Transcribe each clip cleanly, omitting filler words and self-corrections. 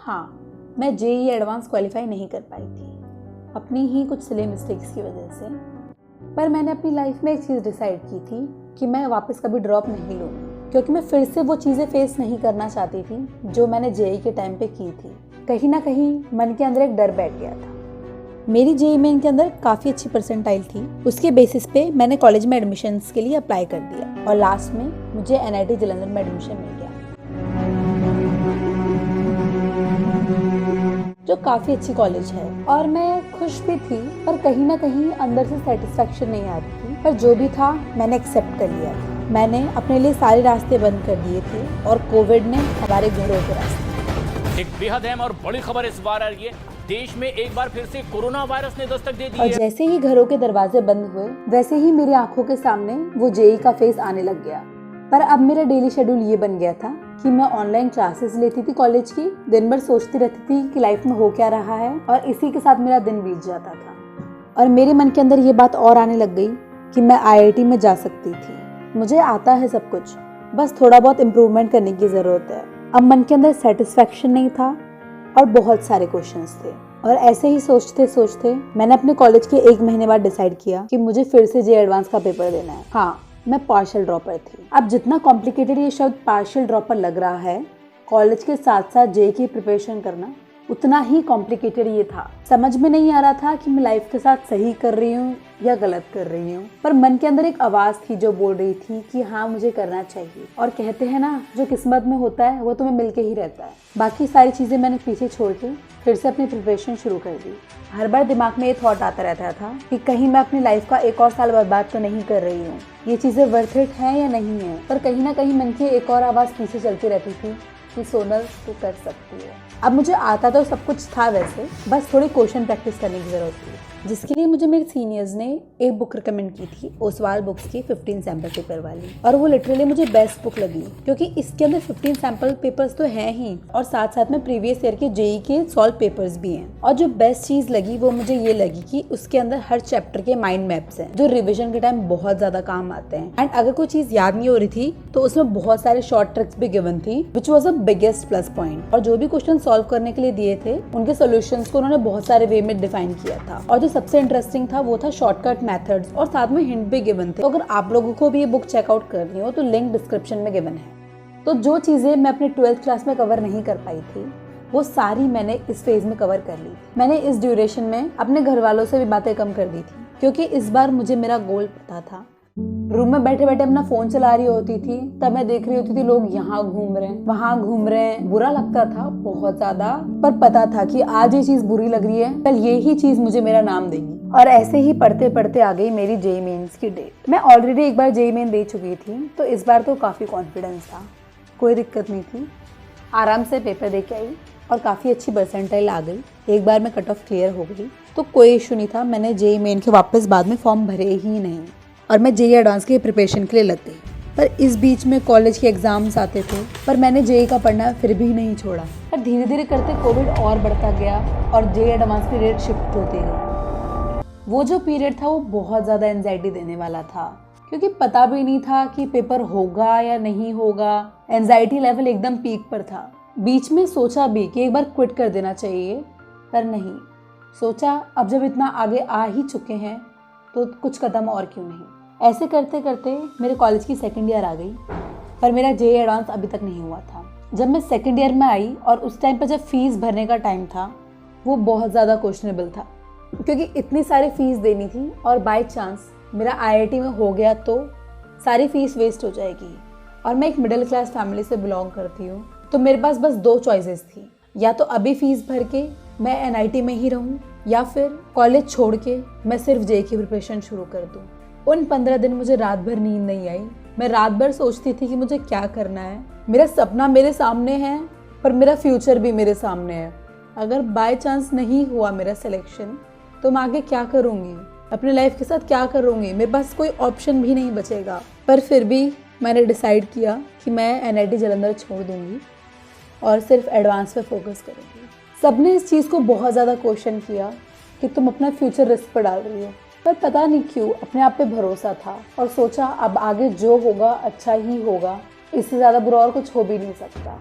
हाँ, मैं JEE advance qualify नहीं कर पाई थी अपनी ही कुछ सिली मिस्टेक्स की वजह से। पर मैंने अपनी लाइफ में एक चीज़ डिसाइड की थी कि मैं वापस कभी ड्रॉप नहीं लूँगी, क्योंकि मैं फिर से वो चीज़ें फेस नहीं करना चाहती थी जो मैंने जेईई के टाइम पे की थी। कहीं ना कहीं मन के अंदर एक डर बैठ गया था। मेरी जेईई मेन के अंदर काफ़ी अच्छी परसेंटाइल थी। उसके बेसिस पे मैंने कॉलेज में एडमिशन्स के लिए अप्लाई कर दिया और लास्ट में मुझे एनआईटी जालंधर में एडमिशन मिल गया, जो काफ़ी अच्छी कॉलेज है। और मैं खुश भी थी, पर कहीं ना कहीं अंदर से सेटिस्फेक्शन नहीं आ रही थी। पर जो भी था मैंने एक्सेप्ट कर लिया था। मैंने अपने लिए सारे रास्ते बंद कर दिए थे और कोविड ने हमारे घरों के रास्ते। एक बेहद अहम और बड़ी खबर इस बार आ रही है। देश में एक बार फिर से कोरोना वायरस ने दस्तक दे दी है। और जैसे ही घरों के दरवाजे बंद हुए, वैसे ही मेरी आंखों के सामने वो जेईई का फेस आने लग गया। पर अब मेरा डेली शेड्यूल ये बन गया था कि मैं ऑनलाइन क्लासेस लेती थी कॉलेज की, दिन भर सोचती रहती थी कि लाइफ में हो क्या रहा है, और इसी के साथ मेरा दिन बीत जाता था। और मेरे मन के अंदर ये बात और आने लग गई कि मैं आईआईटी में जा सकती थी। मुझे आता है सब कुछ, बस थोड़ा बहुत इम्प्रूवमेंट करने की ज़रूरत है। अब मन के अंदर सेटिस्फैक्शन नहीं था और बहुत सारे क्वेश्चंस थे। और ऐसे ही सोचते सोचते मैंने अपने कॉलेज के 1 महीने बाद डिसाइड किया कि मुझे फिर से जेईई एडवांस का पेपर देना है। हाँ, मैं पार्शियल ड्रॉपर थी। अब जितना कॉम्प्लिकेटेड ये शब्द पार्शियल ड्रॉपर लग रहा है, कॉलेज के साथ साथ जेईई की प्रिपरेशन करना उतना ही कॉम्प्लिकेटेड ये था। समझ में नहीं आ रहा था कि मैं लाइफ के साथ सही कर रही हूँ या गलत कर रही हूँ, पर मन के अंदर एक आवाज़ थी जो बोल रही थी कि हाँ, मुझे करना चाहिए। और कहते हैं ना, जो किस्मत में होता है वो तुम्हें मिलके ही रहता है। बाकी सारी चीज़ें मैंने पीछे छोड़ के फिर से अपनी प्रिपरेशन शुरू कर दी। हर बार दिमाग में ये थॉट आता रहता था कि कहीं मैं अपनी लाइफ का एक और साल बर्बाद तो नहीं कर रही हूँ, ये चीज़ें वर्थ इट हैं या नहीं है। पर कहीं ना कहीं मन की एक और आवाज़ पीछे चलती रहती थी कि सोनल, तू कर सकती है। अब मुझे आता तो सब कुछ था वैसे, बस थोड़ी क्वेश्चन प्रैक्टिस करने की ज़रूरत थी, जिसके लिए मुझे मेरे सीनियर्स ने एक बुक रिकमेंड की थी, ओसवाल बुक्स की 15 सैम्पल पेपर वाली। और वो लिटरली मुझे बेस्ट बुक लगी, क्योंकि इसके अंदर 15 सैम्पल पेपर्स तो हैं ही, और साथ साथ में प्रीवियस ईयर के जेईई के सॉल्व पेपर्स भी हैं। और जो बेस्ट चीज़ लगी वो मुझे ये लगी कि उसके अंदर हर चैप्टर के माइंड मैप्स हैं, जो रिविजन के टाइम बहुत ज़्यादा काम आते हैं। एंड अगर कोई चीज़ याद नहीं हो रही थी तो उसमें बहुत सारे शॉर्ट ट्रिक्स भी गिवन थी, which was a biggest plus point. और जो भी क्वेश्चन सॉल्व करने के लिए दिए थे, उनके सोल्यूशंस को उन्होंने बहुत सारे वे में डिफाइन किया था। और जो सबसे इंटरेस्टिंग था वो था शॉर्टकट मेथड्स, और साथ में हिंट भी गिवन थे। तो अगर आप लोगों को भी ये बुक चेकआउट करनी हो तो लिंक डिस्क्रिप्शन में गिवन है। तो जो चीज़ें मैं अपने 12th क्लास में कवर नहीं कर पाई थी, वो सारी मैंने इस फेज में कवर कर ली। मैंने इस ड्यूरेशन में अपने घर वालों से भी बातें कम कर दी थी, क्योंकि इस बार मुझे मेरा गोल पता था। रूम में बैठे बैठे अपना फोन चला रही होती थी, तब मैं देख रही होती थी लोग यहाँ घूम रहे हैं, वहाँ घूम रहे हैं। बुरा लगता था बहुत ज्यादा, पर पता था कि आज ये चीज बुरी लग रही है, कल ये ही चीज मुझे मेरा नाम देगी। और ऐसे ही पढ़ते पढ़ते आ गई मेरी जेईई मेंस की डेट। मैं ऑलरेडी एक बार जेईई मेन दे चुकी थी, तो इस बार तो काफी कॉन्फिडेंस था, कोई दिक्कत नहीं थी। आराम से पेपर दे के आई और काफ़ी अच्छी परसेंटाइल आ गई। एक बार में कट ऑफ क्लियर हो गई, तो कोई इशू नहीं था। मैंने जेईई मेन के वापस बाद में फॉर्म भरे ही नहीं, और मैं जेईई एडवांस की प्रिपरेशन के लिए लग गई। पर इस बीच में कॉलेज के एग्जाम्स आते थे, पर मैंने जेईई का पढ़ना फिर भी नहीं छोड़ा। पर धीरे धीरे करते कोविड और बढ़ता गया और जेईई एडवांस की डेट शिफ्ट होती गई। वो जो पीरियड था वो बहुत ज़्यादा एंजाइटी देने वाला था, क्योंकि पता भी नहीं था कि पेपर होगा या नहीं होगा। एंजाइटी लेवल एकदम पीक पर था। बीच में सोचा भी कि एक बार क्विट कर देना चाहिए, पर नहीं, सोचा अब जब इतना आगे आ ही चुके हैं तो कुछ कदम और क्यों नहीं। ऐसे करते करते मेरे कॉलेज की सेकेंड ईयर आ गई, पर मेरा जेईई एडवांस अभी तक नहीं हुआ था। जब मैं सेकेंड ईयर में आई और उस टाइम पर जब फीस भरने का टाइम था, वो बहुत ज़्यादा क्वेश्चनेबल था, क्योंकि इतनी सारी फीस देनी थी और बाय चांस मेरा आईआईटी में हो गया तो सारी फीस वेस्ट हो जाएगी। और मैं एक मिडिल क्लास फैमिली से बिलोंग करती हूँ, तो मेरे पास बस 2 चॉइसेस थी, या तो अभी फीस भर के मैं एनआईटी में ही रहूँ, या फिर कॉलेज छोड़ के मैं सिर्फ जेईई की प्रिपरेशन शुरू कर दूँ। उन 15 दिन मुझे रात भर नींद नहीं आई। मैं रात भर सोचती थी कि मुझे क्या करना है। मेरा सपना मेरे सामने है, पर मेरा फ्यूचर भी मेरे सामने है। अगर बाय चांस नहीं हुआ मेरा सिलेक्शन, तो मैं आगे क्या करूँगी, अपने लाइफ के साथ क्या करूँगी, मेरे पास कोई ऑप्शन भी नहीं बचेगा। पर फिर भी मैंने डिसाइड किया कि मैं एनआईटी जालंधर छोड़ दूँगी और सिर्फ एडवांस पे फोकस करूँगी। सबने इस चीज़ को बहुत ज़्यादा क्वेश्चन किया कि तुम अपना फ्यूचर रिस्क पर डाल रही हो, पर पता नहीं क्यों अपने आप पे भरोसा था और सोचा अब आगे जो होगा अच्छा ही होगा, इससे ज़्यादा बुरा और कुछ हो भी नहीं सकता।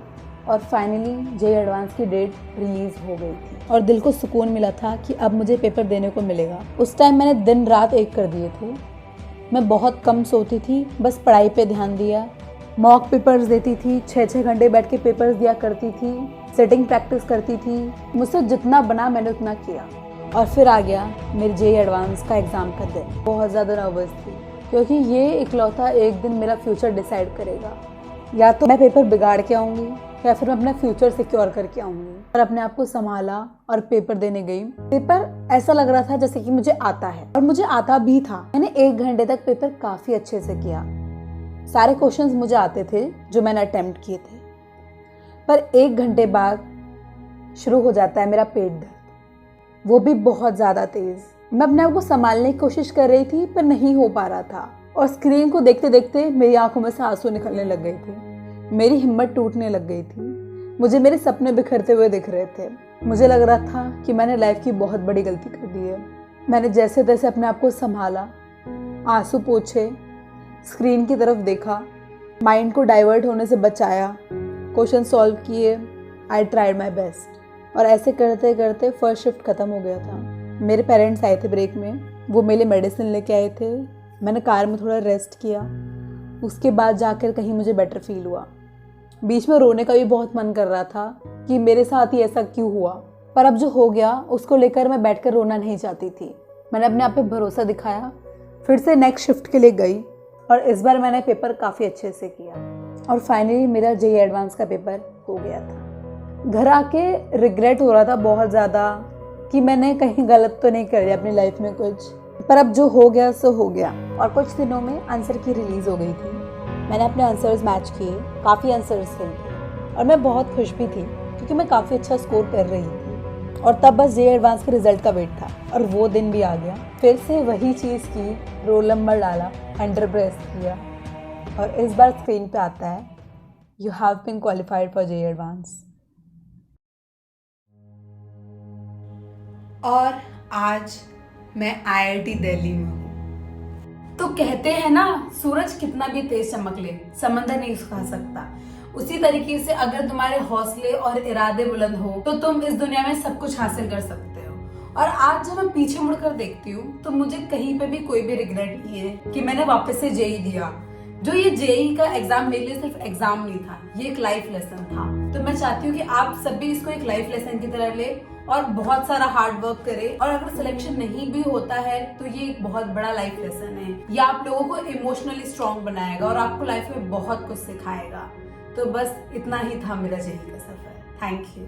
और फाइनली जेई एडवांस की डेट रिलीज हो गई थी और दिल को सुकून मिला था कि अब मुझे पेपर देने को मिलेगा। उस टाइम मैंने दिन रात एक कर दिए थे। मैं बहुत कम सोती थी, बस पढ़ाई पे ध्यान दिया। मॉक पेपर्स देती थी, 6-6 घंटे बैठ के पेपर्स दिया करती थी, सेटिंग प्रैक्टिस करती थी। मुझसे जितना बना मैंने उतना किया। और फिर आ गया मेरे जेई एडवांस का एग्ज़ाम का दिन। बहुत ज़्यादा नर्वस थी क्योंकि ये इकलौता एक दिन मेरा फ्यूचर डिसाइड करेगा। या तो मैं पेपर बिगाड़ के आऊँगी या फिर मैं अपना फ्यूचर सिक्योर करके आऊँगी। और अपने आप को संभाला और पेपर देने गई। पेपर ऐसा लग रहा था जैसे कि मुझे आता है, और मुझे आता भी था। मैंने 1 घंटे तक पेपर काफ़ी अच्छे से किया। सारे क्वेश्चंस मुझे आते थे जो मैंने अटेम्प्ट किए थे। पर 1 घंटे बाद शुरू हो जाता है मेरा पेट दर्द, वो भी बहुत ज़्यादा तेज़। मैं अपने आप को संभालने की कोशिश कर रही थी पर नहीं हो पा रहा था, और स्क्रीन को देखते देखते मेरी आंखों में से आंसू निकलने लग गए थे। मेरी हिम्मत टूटने लग गई थी। मुझे मेरे सपने बिखरते हुए दिख रहे थे। मुझे लग रहा था कि मैंने लाइफ की बहुत बड़ी गलती कर दी है। मैंने जैसे तैसे अपने आप को संभाला, आंसू पोंछे, स्क्रीन की तरफ देखा, माइंड को डाइवर्ट होने से बचाया, क्वेश्चन सॉल्व किए। I tried my best. और ऐसे करते करते फर्स्ट शिफ्ट ख़त्म हो गया था। मेरे पेरेंट्स आए थे ब्रेक में, वो मेरे मेडिसिन लेके आए थे। मैंने कार में थोड़ा रेस्ट किया, उसके बाद जाकर कहीं मुझे बेटर फील हुआ। बीच में रोने का भी बहुत मन कर रहा था कि मेरे साथ ही ऐसा क्यों हुआ, पर अब जो हो गया उसको लेकर मैं बैठकर रोना नहीं चाहती थी। मैंने अपने आप पे भरोसा दिखाया, फिर से नेक्स्ट शिफ्ट के लिए गई, और इस बार मैंने पेपर काफ़ी अच्छे से किया। और फाइनली मेरा जेई एडवांस का पेपर हो गया था। घर आके रिग्रेट हो रहा था बहुत ज़्यादा कि मैंने कहीं गलत तो नहीं कर दिया अपनी लाइफ में कुछ, पर अब जो हो गया सो हो गया। और कुछ दिनों में आंसर की रिलीज़ हो गई थी। मैंने अपने आंसर्स मैच किए, काफ़ी आंसर्स थे, और मैं बहुत खुश भी थी क्योंकि मैं काफ़ी अच्छा स्कोर कर रही थी। और तब बस जेई एडवांस के रिजल्ट का वेट था, और वो दिन भी आ गया। फिर से वही चीज़ की, रोल नंबर डाला, एंटर प्रेस किया, और इस बार स्क्रीन पे आता है you have been qualified for JEE advance. और आज मैं आईआईटी दिल्ली में हूँ। तो कहते हैं ना, सूरज कितना भी तेज चमक ले, समंदर नहीं सुखा सकता। उसी तरीके से अगर तुम्हारे हौसले और इरादे बुलंद हो तो तुम इस दुनिया में सब कुछ हासिल कर सकते हो। और आज जब मैं पीछे मुड़कर देखती हूँ तो मुझे कहीं पे भी कोई भी रिग्रेट नहीं है कि मैंने वापस से जेई दिया। जो ये जेई का एग्जाम मेरे लिए सिर्फ एग्जाम नहीं था, ये एक लाइफ लेसन था। तो मैं चाहती हूँ कि आप सभी इसको एक लाइफ लेसन की तरह ले और बहुत सारा हार्ड वर्क करें। और अगर सिलेक्शन नहीं भी होता है तो ये एक बहुत बड़ा लाइफ लेसन है। ये आप लोगों को इमोशनली स्ट्रांग बनाएगा और आपको लाइफ में बहुत कुछ सिखाएगा। तो बस इतना ही था मेरा जेई का सफर। Thank you.